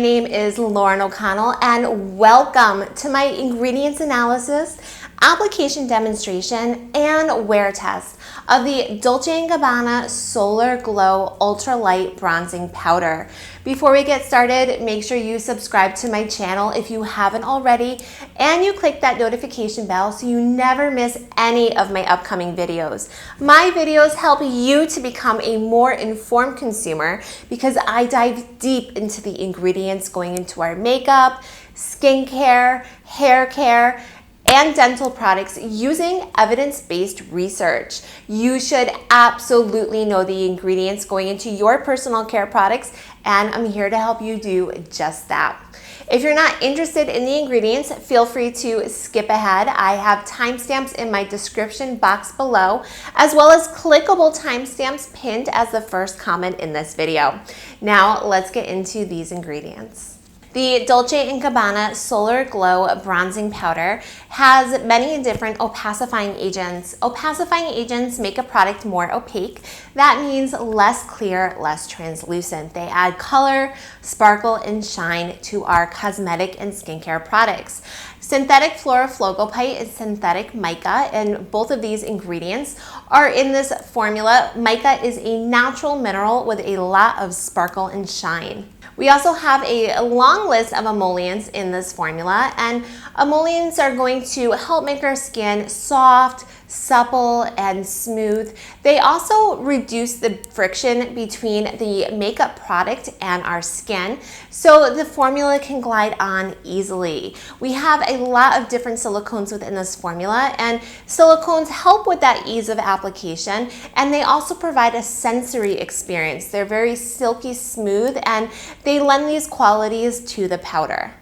name is Lauren O'Connell, and welcome to my ingredients analysis, application demonstration, and wear test of the Dolce Gabbana Solar Glow Ultra Light Bronzing Powder. Before we get started, make sure you subscribe to my channel if you haven't already, and you click that notification bell so you never miss any of my upcoming videos. My videos help you to become a more informed consumer because I dive deep into the ingredients going into our makeup, skincare, hair care, and dental products using evidence-based research. You should absolutely know the ingredients going into your personal care products, and I'm here to help you do just that. If you're not interested in the ingredients, feel free to skip ahead. I have timestamps in my description box below, as well as clickable timestamps pinned as the first comment in this video. Now let's get into these ingredients. The Dolce & Gabbana Solar Glow Bronzing Powder has many different opacifying agents. Opacifying agents make a product more opaque. That means less clear, less translucent. They add color, sparkle, and shine to our cosmetic and skincare products. Synthetic fluoroflogopite is synthetic mica, and both of these ingredients are in this formula. Mica is a natural mineral with a lot of sparkle and shine. We also have a long list of emollients in this formula, and emollients are going to help make our skin soft, supple, and smooth. They also reduce the friction between the makeup product and our skin, so the formula can glide on easily. We have a lot of different silicones within this formula, and silicones help with that ease of application, and they also provide a sensory experience. They're very silky smooth, and they lend these qualities to the powder.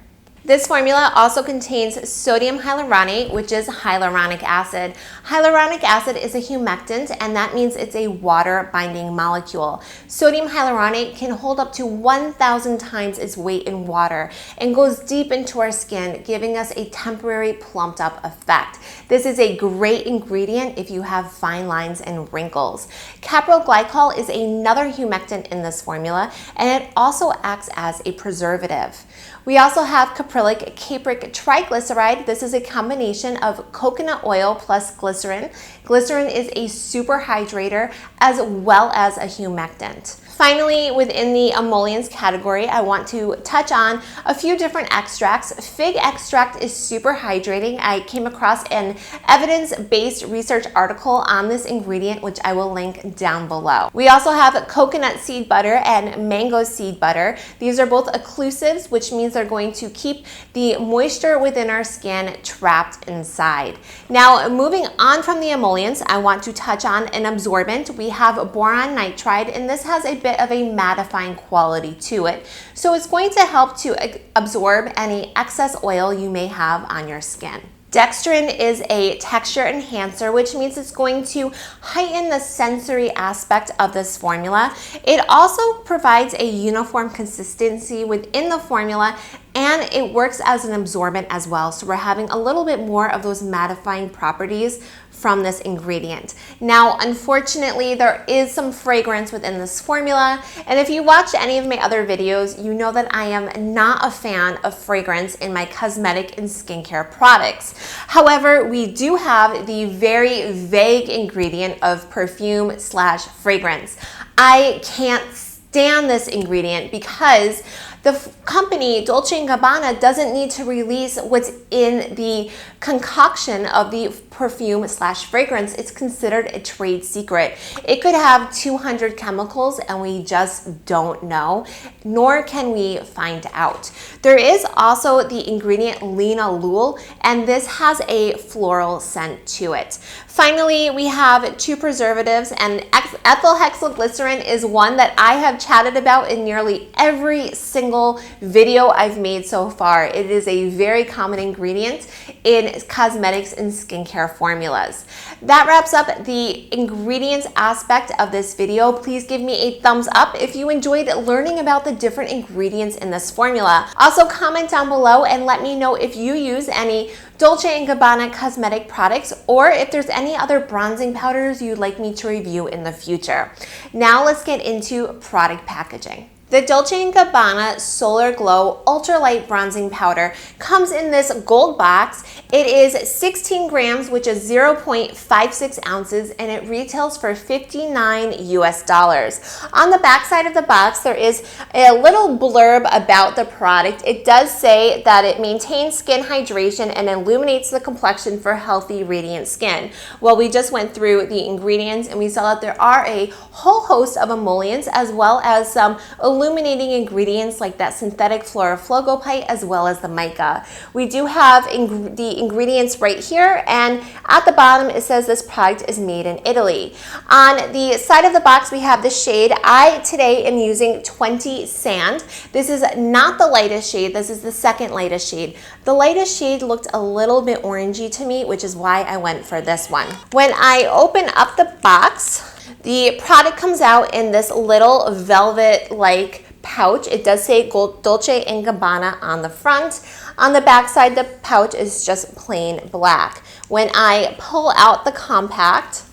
This formula also contains sodium hyaluronate, which is hyaluronic acid. Hyaluronic acid is a humectant, and that means it's a water-binding molecule. Sodium hyaluronate can hold up to 1,000 times its weight in water and goes deep into our skin, giving us a temporary plumped-up effect. This is a great ingredient if you have fine lines and wrinkles. Capryl glycol is another humectant in this formula, and it also acts as a preservative. We also have caprylic capric triglyceride. This is a combination of coconut oil plus glycerin. Glycerin is a super hydrator as well as a humectant. Finally, within the emollients category, I want to touch on a few different extracts. Fig extract is super hydrating. I came across an evidence-based research article on this ingredient, which I will link down below. We also have coconut seed butter and mango seed butter. These are both occlusives, which means they're going to keep the moisture within our skin trapped inside. Now, moving on from the emollients, I want to touch on an absorbent. We have boron nitride, and this has a bit of a mattifying quality to it. So it's going to help to absorb any excess oil you may have on your skin. Dextrin is a texture enhancer, which means it's going to heighten the sensory aspect of this formula. It also provides a uniform consistency within the formula, and it works as an absorbent as well. So we're having a little bit more of those mattifying properties from this ingredient. Now, unfortunately, there is some fragrance within this formula, and if you watched any of my other videos, you know that I am not a fan of fragrance in my cosmetic and skincare products. However, we do have the very vague ingredient of perfume slash fragrance. I can't stand this ingredient because the company Dolce & Gabbana doesn't need to release what's in the concoction of the perfume slash fragrance. It's considered a trade secret. It could have 200 chemicals and we just don't know, nor can we find out. There is also the ingredient linalool, and this has a floral scent to it. Finally, we have two preservatives, and ethyl hexylglycerin is one that I have chatted about in nearly every single video I've made so far. It is a very common ingredient in cosmetics and skincare formulas. That wraps up the ingredients aspect of this video. Please give me a thumbs up if you enjoyed learning about the different ingredients in this formula. Also, comment down below and let me know if you use any Dolce & Gabbana cosmetic products, or if there's any other bronzing powders you'd like me to review in the future. Now let's get into product packaging. The Dolce Gabbana Solar Glow Ultralight Bronzing Powder comes in this gold box. It is 16 grams, which is 0.56 ounces, and it retails for $59 US. On the back side of the box, there is a little blurb about the product. It does say that it maintains skin hydration and illuminates the complexion for healthy, radiant skin. Well, we just went through the ingredients and we saw that there are a whole host of emollients as well as some illuminating ingredients like that synthetic fluoroflogopite as well as the mica. We do have the ingredients right here, and at the bottom it says this product is made in Italy. On the side of the box we have the shade. I today am using 20 Sand. This is not the lightest shade, this is the second lightest shade. The lightest shade looked a little bit orangey to me, which is why I went for this one. When I open up the box, the product comes out in this little velvet-like pouch. It does say Dolce & Gabbana on the front. On the back side, the pouch is just plain black. When I pull out the compact,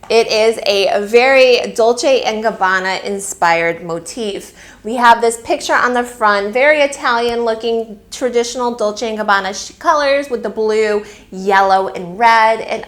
it is a very Dolce & Gabbana inspired motif. We have this picture on the front, very Italian looking traditional Dolce & Gabbana colors with the blue, yellow, and red. And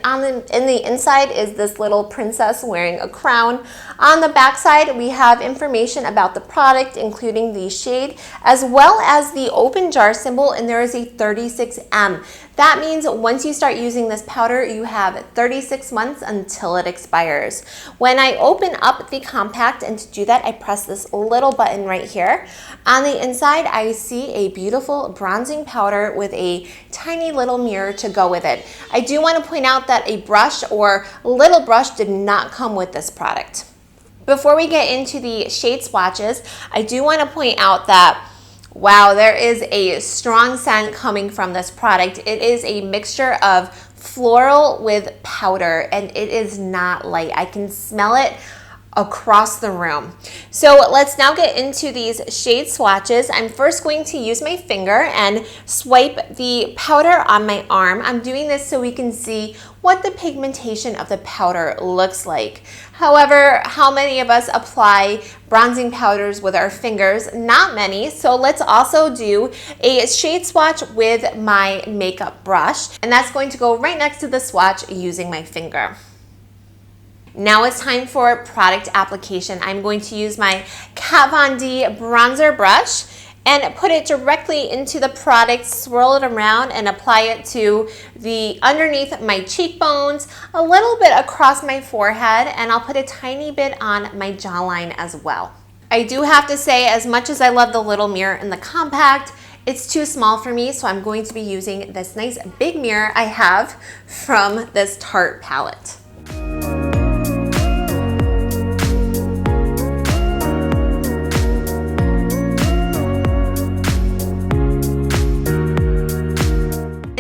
in the inside is this little princess wearing a crown. On the back side, we have information about the product, including the shade, as well as the open jar symbol, and there is a 36M. That means once you start using this powder, you have 36 months until it expires. When I open up the compact, and to do that, I press this little button right here. On the inside, I see a beautiful bronzing powder with a tiny little mirror to go with it. I do want to point out that a brush or little brush did not come with this product. Before we get into the shade swatches, I do want to point out that wow, there is a strong scent coming from this product. It is a mixture of floral with powder, and it is not light. I can smell it across the room. So let's now get into these shade swatches. I'm first going to use my finger and swipe the powder on my arm. I'm doing this so we can see what the pigmentation of the powder looks like. However, how many of us apply bronzing powders with our fingers? Not many. So let's also do a shade swatch with my makeup brush, and that's going to go right next to the swatch using my finger. Now it's time for product application. I'm going to use my Kat Von D bronzer brush and put it directly into the product, swirl it around and apply it to the underneath my cheekbones, a little bit across my forehead, and I'll put a tiny bit on my jawline as well. I do have to say, as much as I love the little mirror in the compact, it's too small for me, so I'm going to be using this nice big mirror I have from this Tarte palette.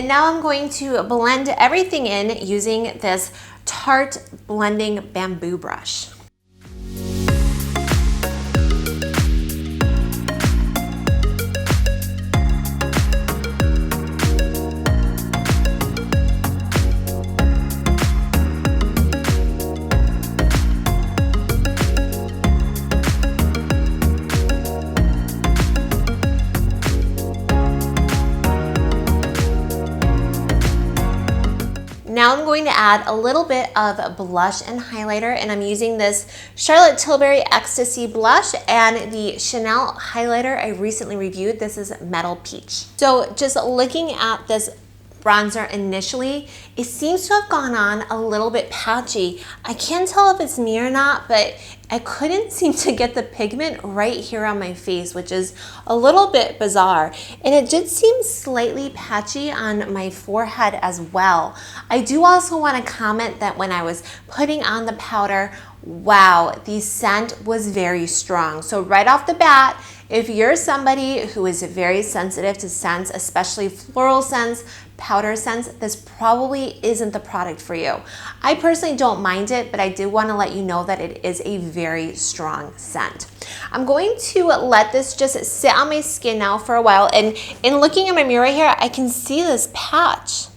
Now I'm going to blend everything in using this Tarte blending bamboo brush. Now I'm going to add a little bit of blush and highlighter, and I'm using this Charlotte Tilbury Ecstasy blush and the Chanel highlighter I recently reviewed. This is Metal Peach. So just looking at this bronzer initially, it seems to have gone on a little bit patchy. I can't tell if it's me or not, but I couldn't seem to get the pigment right here on my face, which is a little bit bizarre. And it did seem slightly patchy on my forehead as well. I do also want to comment that when I was putting on the powder, wow, the scent was very strong. So right off the bat, if you're somebody who is very sensitive to scents, especially floral scents, powder scents, this probably isn't the product for you. I personally don't mind it, but I do want to let you know that it is a very strong scent. I'm going to let this just sit on my skin now for a while, and in looking in my mirror here, I can see this patch.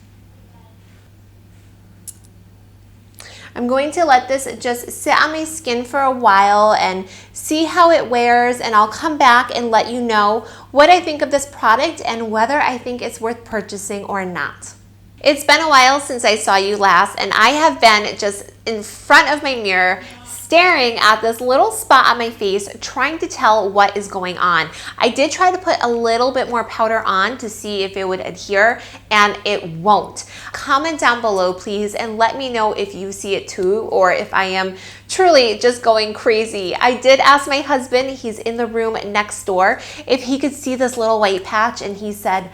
I'm going to let this just sit on my skin for a while and see how it wears, and I'll come back and let you know what I think of this product and whether I think it's worth purchasing or not. It's been a while since I saw you last, and I have been just in front of my mirror staring at this little spot on my face, trying to tell what is going on. I did try to put a little bit more powder on to see if it would adhere, and it won't. Comment down below, please, and let me know if you see it too, or if I am truly just going crazy. I did ask my husband, he's in the room next door, if he could see this little white patch, and he said,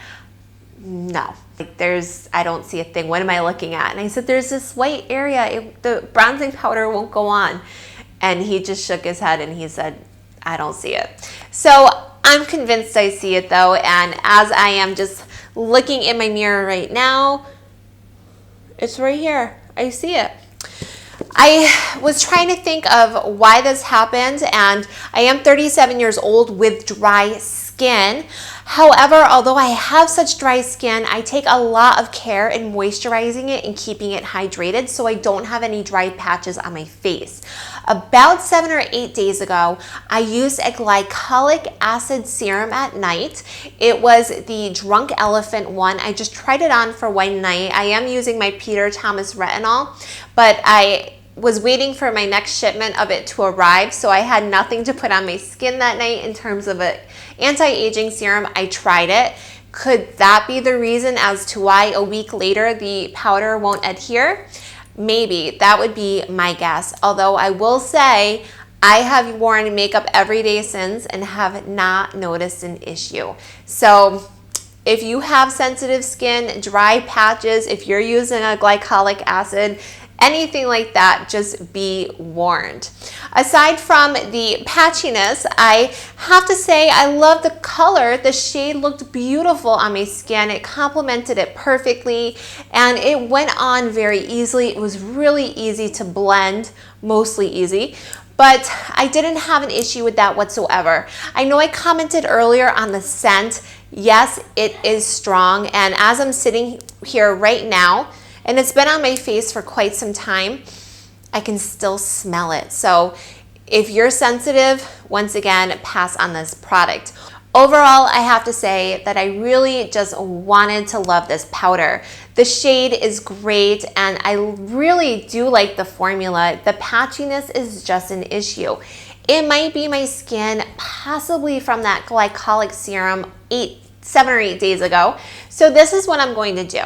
no. I don't see a thing. What am I looking at? And I said, there's this white area. The bronzing powder won't go on. And he just shook his head and he said, I don't see it. So I'm convinced I see it though. And as I am just looking in my mirror right now, it's right here. I see it. I was trying to think of why this happened, and I am 37 years old with dry skin. However, although I have such dry skin, I take a lot of care in moisturizing it and keeping it hydrated so I don't have any dry patches on my face. About 7 or 8 days ago, I used a glycolic acid serum at night. It was the Drunk Elephant one. I just tried it on for one night. I am using my Peter Thomas retinol, but I was waiting for my next shipment of it to arrive, so I had nothing to put on my skin that night in terms of an anti-aging serum. I tried it. Could that be the reason as to why a week later the powder won't adhere? Maybe. That would be my guess. Although I will say I have worn makeup every day since and have not noticed an issue. So if you have sensitive skin, dry patches, if you're using a glycolic acid, anything like that, just be warned. Aside from the patchiness, I have to say I love the color. The shade looked beautiful on my skin. It complemented it perfectly, and it went on very easily. It was really easy to blend, mostly easy. But I didn't have an issue with that whatsoever. I know I commented earlier on the scent. Yes, it is strong, and as I'm sitting here right now, and it's been on my face for quite some time, I can still smell it. So if you're sensitive, once again, pass on this product. Overall, I have to say that I really just wanted to love this powder. The shade is great, and I really do like the formula. The patchiness is just an issue. It might be my skin, possibly from that glycolic serum 7 or 8 days ago. So this is what I'm going to do.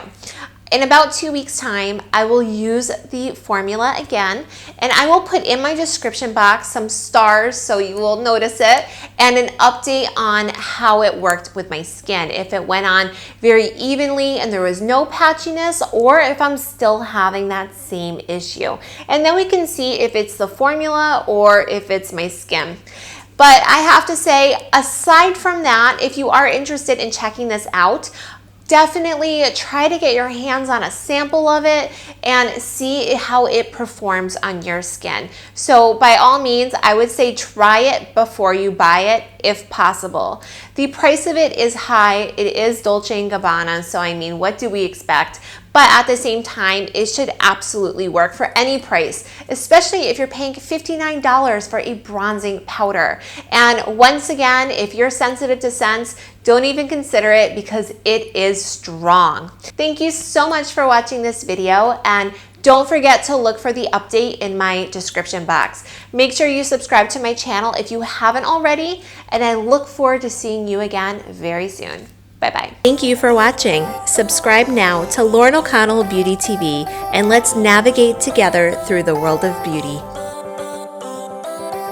In about 2 weeks' time, I will use the formula again, and I will put in my description box some stars so you will notice it, and an update on how it worked with my skin. If it went on very evenly and there was no patchiness, or if I'm still having that same issue. And then we can see if it's the formula or if it's my skin. But I have to say, aside from that, if you are interested in checking this out, definitely try to get your hands on a sample of it and see how it performs on your skin. So by all means, I would say try it before you buy it if possible. The price of it is high. It is Dolce Gabbana, so I mean, what do we expect? But at the same time, it should absolutely work for any price, especially if you're paying $59 for a bronzing powder. And once again, if you're sensitive to scents, don't even consider it because it is strong. Thank you so much for watching this video, and don't forget to look for the update in my description box. Make sure you subscribe to my channel if you haven't already, and I look forward to seeing you again very soon. Bye-bye. Thank you for watching. Subscribe now to Lauren O'Connell Beauty TV, and let's navigate together through the world of beauty.